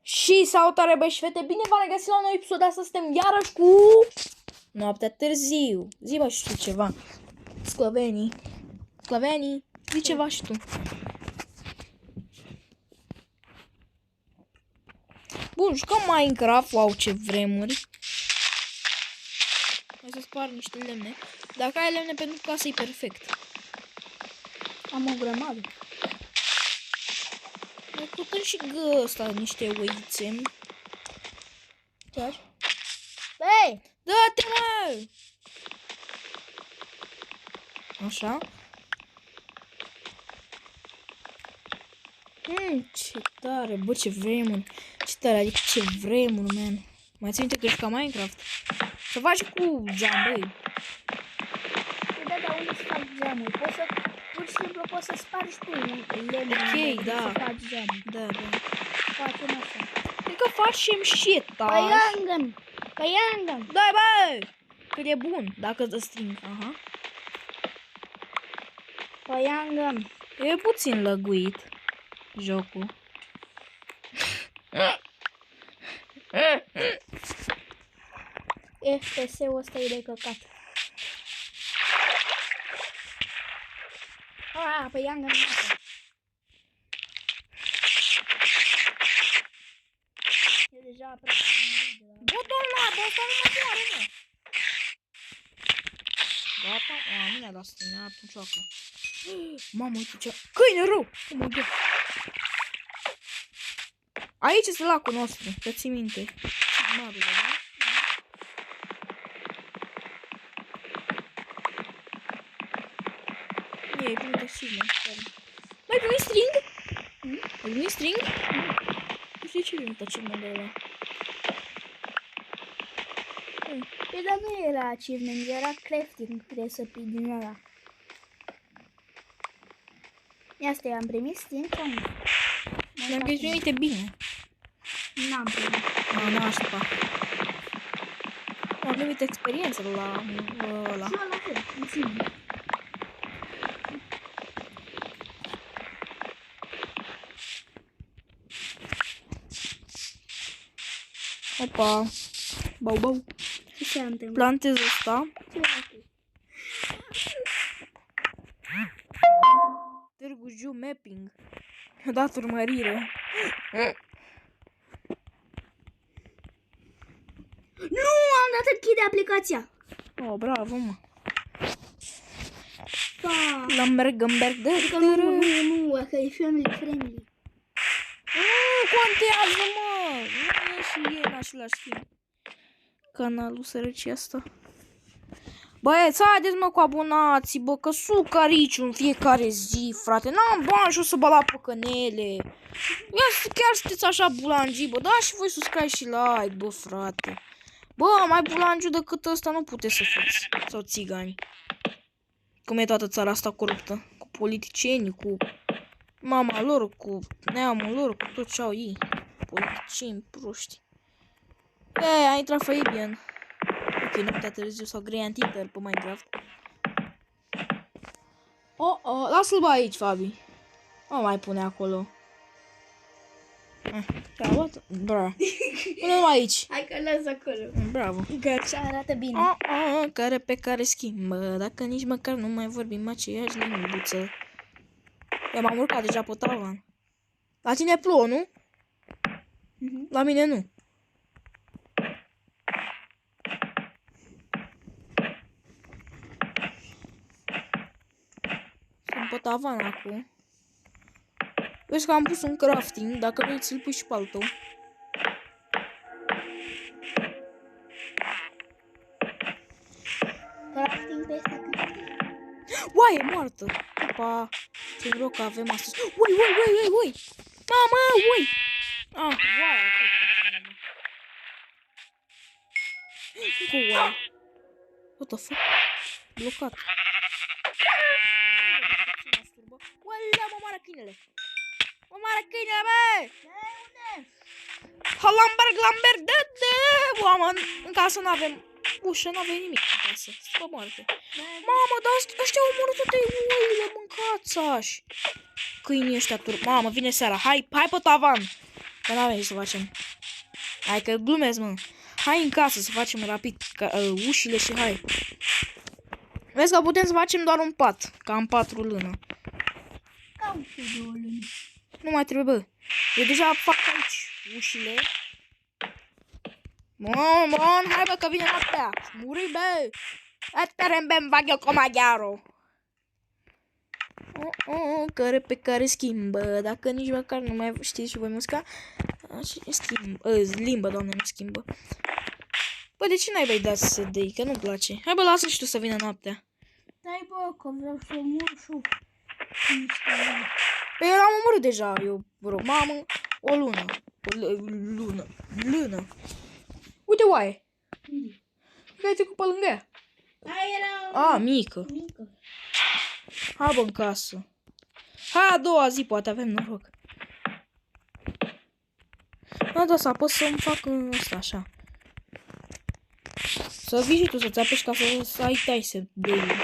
Și salutare băi și fete, bine v-am regăsit la un nou episod. Astăzi suntem iarăși cu noaptea târziu. Zi bă și tu ceva. Sclavenii, zi ceva și tu. Bun, jucăm Minecraft, wow ce vremuri. Hai să spar niște lemne. Dacă ai lemne pentru casă e perfect. Am o grămadă. Mai putem și ăsta niște oițe. Ce-aș? Băi! Dă-te mă! Așa. Ce tare, bă, ce vremuri. Ce tare, adică ce vremuri, man. Mai ții minte că ești ca Minecraft? Să faci cu geam, băi. Da, dar unde să fac geamul? Poți să, pur și simplu poți să spargi tu lemne. Ok, da. Să faci geamul. Da, da. Facem așa. Cred că facem shit, da. Păiangăn! Da, bă! Cât e bun, dacă îți dă string. Aha. Păiangăn! E puțin lăguit jocul. FPS-ul ăsta e de căcat. Păiangăn! E deja aproape. Bă, doamna, bă, asta nu mă doare, mă. Gata? A, nu mi-a dat string, a dat un cioacă. Mamă, uite ce... Câine rău! Oh my God. Aici este lacul nostru, să ții minte. Marule, da? E, ai primit achievement. Mai primit string? Ai primit string? Nu știu ce ai primit achievement de ăla. Păi, dar nu era achievement, era crafting, trebuie să pui din ăla. Ia stai, am primit string sau nu? Ne-am găsit uite bine. N-am primit. Nu aștepta. Am primit experiență la ăla. Și eu la fel, în ține. Opa. Bau, bau. Ce se întâmplă? Plantez ăsta. Ce e? Târgu Jiu Mapping. Mi-a dat urmărire. Nu, am dat închide aplicația. Oh, bravo, mă. Pa. Lamberg, Adică nu, că e family friendly. Nu contează, mă. Nu e și e în același timp. Canalul sărăcii asta. Băieți, haideți mă cu abonații, bă, că suc aici în fiecare zi, frate. N-am bani și o să bă la păcănele. Ia chiar sunteți așa bulangii, bă, da și voi subscribe și like, bă, frate. Bă, mai bulangiu decât ăsta nu puteți să fiți. Sau țigani. Cum e toată țara asta coruptă. Cu politicienii, cu mama lor, cu neamul lor, cu tot ce au ei. Politicieni proști. Ei, a intrat Fabian. Ok, noaptea târziu sau Grey Anteater pe Minecraft. Oh, lasă-l bă aici, Fabi. O mai pune acolo. Bra. Pune-l aici. Hai că las acolo. Bravo. Că așa arată bine. Care pe care schimbă. Dacă nici măcar nu mai vorbim aceeași limbuță. Eu m-am urcat deja pe tavan. La tine plouă, nu? La mine nu. Sunt pe tavan acum. Vezi că am pus un crafting. Dacă vrei ți-l pui și pe al tău. Crafting peste cât? Uai, e moartă. Opa. Ce noroc că avem astăzi. Ui. Mamă, ui. Ah, uai. Încă uai. What the fuck? Blocat. Ualea, mă moară câinele. Mă moară câinele, bă. Unde? Lamberg, dă. Oameni, în casă n-avem ușă, n-avem nimic în casă. Stă moarte. Mamă, dar ăștia au omorât toate oile, mâncați-aș. Câinii ăștia turc. Mamă, vine seara. Hai pe tavan. Că n-avem ce să facem. Hai că glumesc, mă. Hai în casă să facem rapid ușile și hai. Vezi că putem să facem doar un pat. Ca în 4 lână. Cam cu 2 luni. Nu mai trebuie, bă. Eu deja fac aici ușile. Bun, hai bă că vine noaptea. Muri, bă. Aterem bem bagio cu maghiaro. Care pe care schimbă. Dacă nici măcar nu mai știți și voi muzica. Schimbă. Limbă, doamne, nu schimbă. Bă, de ce n-ai bai dat să dai? Că nu-mi place. Hai bă, lasă și tu să vină noaptea. Stai bă, că vreau să mor și eu. Păi eu l-am omorât deja, eu rog, mamă, o lună. Lună. Uite oaie. Că ai trecut pe lângă ea. Aia era A, mică. mică. Hai bă în casă. Hai a doua zi, poate avem noroc. Da, să apăs să-mi fac ăsta, așa. Să vii și tu să-ți apeși ca să ai taise de ăsta.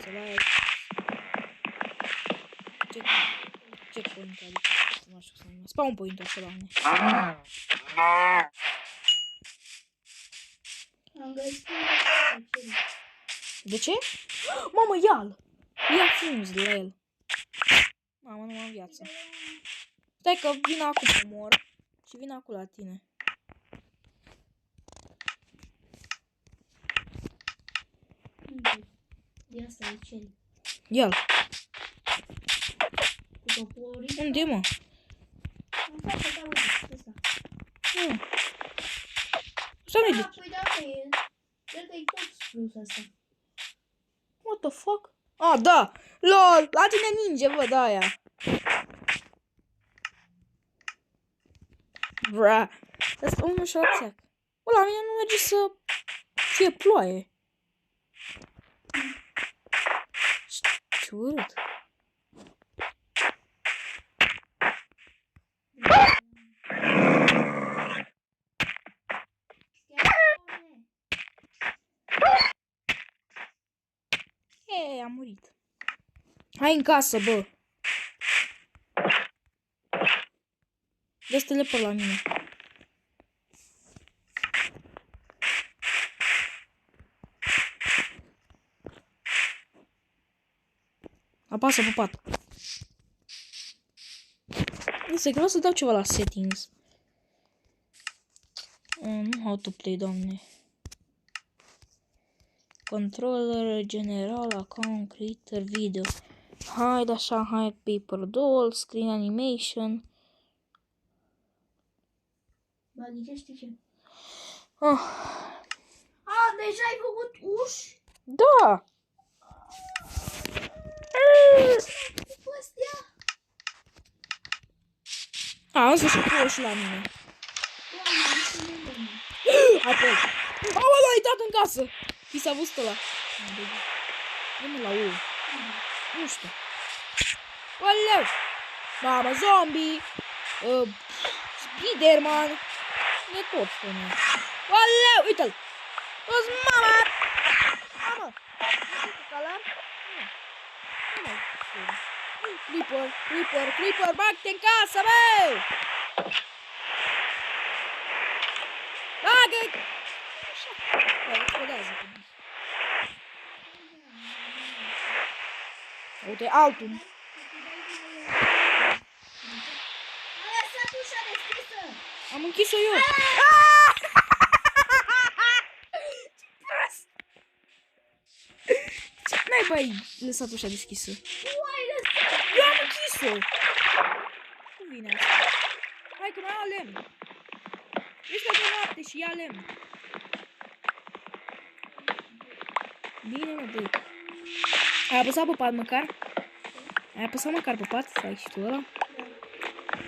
Să lai... Checkpoint, adică, nu știu să numesc. Spawn point, așa, doamne. Am găsit De ce? Mamă, ia-l! Ia frumos de la el. Mamă, nu am viață. Stai că vin acum, mor. Și vin acum la tine. de asta e cel. Ia-l. Cu toporii. Unde e, mă? În față, da, uite, ăsta. Asta nu-i de... Păi da, că e. Cred că e tot spus asta. What the fuck? Ah, da! LOL! La tine ninge, văd aia. Bra. Asta unul și țeac. Bă, la mine nu merge să fie ploaie. Ce urât. E, a murit. Hai în casă, bă. Dă-ți teleport la mine. Apasă pe pat. Însă vreau să dau ceva la settings. Nu how to play, doamne. Controller, general, account, creator, video. Hide, așa, hide, paper doll, screen animation. Bă, ghicește ce? Ah, A, deja ai făcut uși? da! Cu astea? A, în sfârșit tu și la mine. Hai pe el. Aoleu, a intrat în casă! Ți s-a văzut ăla. Dă-mă la ou. Nu știu. Aoleu! Mamă, zombie! Spiderman! Ne tot spune. Aoleu, uite-l! Toți mama! Mamă! Nu știu calar? Nu. Creeper, bag-te în casă, bă! Bagă! Uite, altul. A lăsat ușa deschisă! Am închis-o eu. Ce prost! Ce n-ai ai lăsat ușa deschisă? Nu ai lăsat! Eu am închis-o. Cum vine asta? Hai că mai iau lemn. Ești de noapte și ia lemn. Bine, mă, băi. Ai apăsat pe pat măcar? Ai apăsat măcar pe pat? Să ai și tu ăla?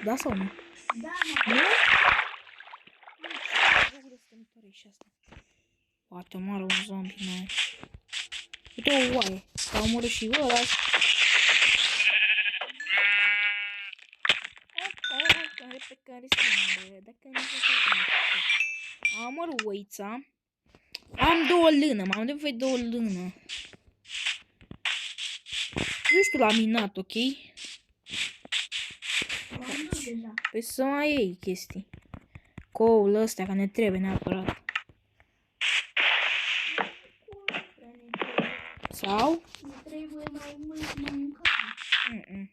Da sau nu? Da, Nu? Poate omoară un zombie nou. Uite o oaie. Că omoră și ăla. Care pe care schimbă. Dacă nu se am omorât oița. Am 2 lână. M-am nevoie 2 lână. Nu știu la minat, ok? deja. Păi să mai iei chestii. Coul ăsta, că ne trebuie neapărat. Sau? Ne trebuie mai mult mâncare.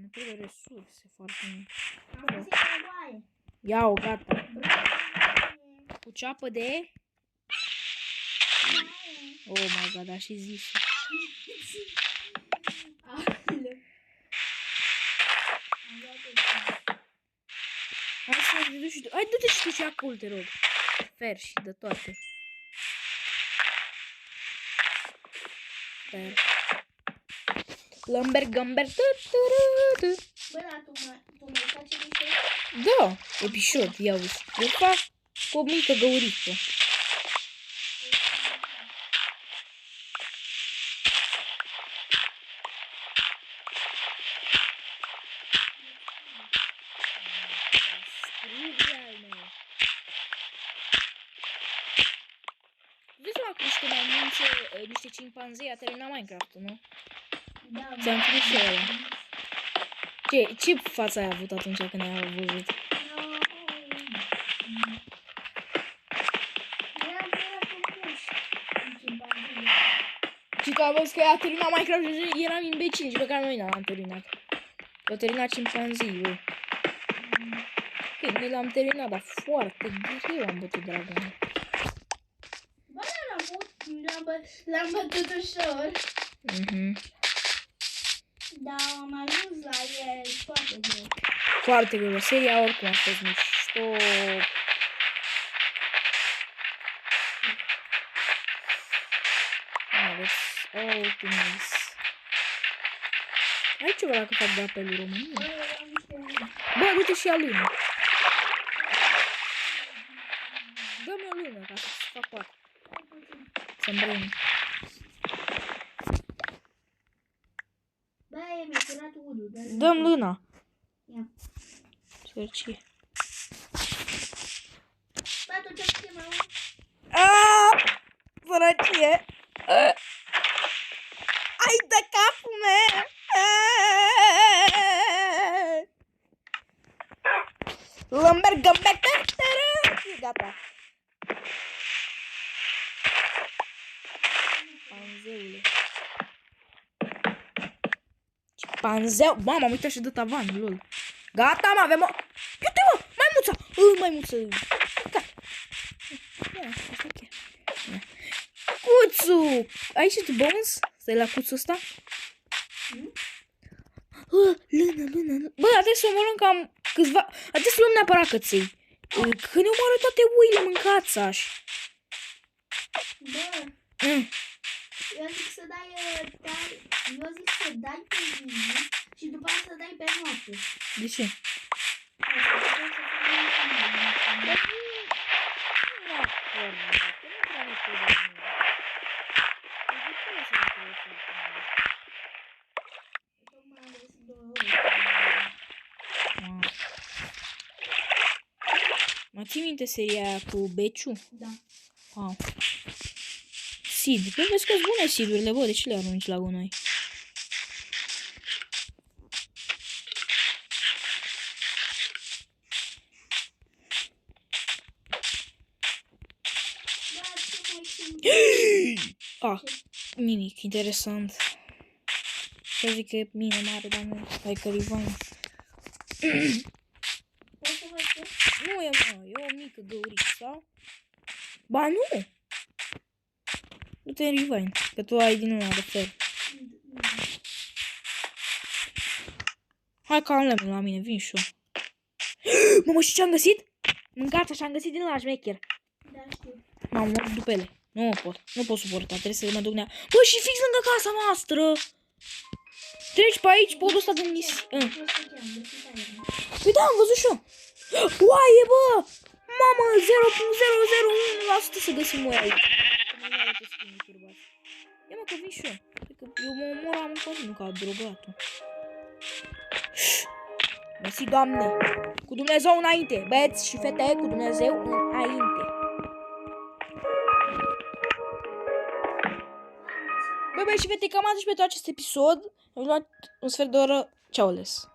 Ne trebuie resurse foarte mult. Am găsit nevoie. Ia-o, gata. Bravo! Cu ceapă de... Oh my god, a și zis. Hai să te duci și tu. Hai, du-te și tu și acolo, te rog. Fer și de toate. Fer. Lumber, gumber, tu. Bă, dar tu mai faci niște... Da, episod, ia uzi. Eu fac o mică găuriță. Vezi la cum când anunțe niște cimpanzei a terminat Minecraft-ul, nu? Da, Ți-am trimis și ăla. Ce față ai avut atunci când ai văzut? Și că am văzut că a terminat Minecraft și eram imbecil și pe care noi n-am terminat. L-a terminat cimpanzii, bă. Ok, noi l-am terminat, dar foarte greu am bătut dragonul. Bă, l-am bătut ușor. Dar am ajuns la el foarte greu. Foarte greu, seria oricum a fost mișto. Aveți ultimis. Ai ceva dacă fac de apelul României? Bă, du-te și ia lună. Dă-mi o lună ca să fac poate. Să-mi brăni. Bă, mi-a curat udul. Dă-mi luna. Ia. Sărcie. Bă, tu ce faci, mă? Aaaa! Sărăcie! Ai de capul meu! Lumber, gumber, gata. Panzeule. Ce panzeu! Mamă, am uitat și de tavan, lol. Gata, mă, avem o... Uite, mă, maimuța! Maimuță! Cuțu! Ai și tu bones? Stai la cuțul ăsta? Lână. Bă, trebuie să omorâm cam câțiva... Trebuie să luăm neapărat căței. Că ne omoară toate oile, mâncați-aș. Bă, eu zic să dai... Eu zic să dai pe zi și după aceea să dai pe noapte. De ce? Mă ții minte seria aia cu Beciu? Da. Wow. Sid. Păi vezi că-s bune sidurile, bă, de ce le arunci la gunoi? Nimic interesant. Să zic că e mine mare, dar nu. Hai că Rivan. Poți să văd ce? Nu e, mă, e o mică găuriță, sau? Ba nu! Du-te în Rivan, că tu ai din ăla de fel. Hai că am lemn la mine, vin și eu. Mamă, și ce-am găsit? Gata, și-am găsit din ăla șmecher. Da, știu. Mamă, mă duc pe ele. Nu pot. Nu pot suporta. Trebuie să mă duc nea. Bă, și fix lângă casa noastră. Treci pe aici, podul ăsta de nisip. Păi da, am văzut și eu. Oaie, bă! Mamă, 0.001% să găsim oaie aici. Ia mă, că vin și eu. Cred că eu mă omoram în continuu ca drogatul. Mersi, Doamne. Cu Dumnezeu înainte. Băieți și fete, cu Dumnezeu înainte. Băi, și fete, cam atât și pentru acest episod. Am luat un sfert de oră. Ceaules.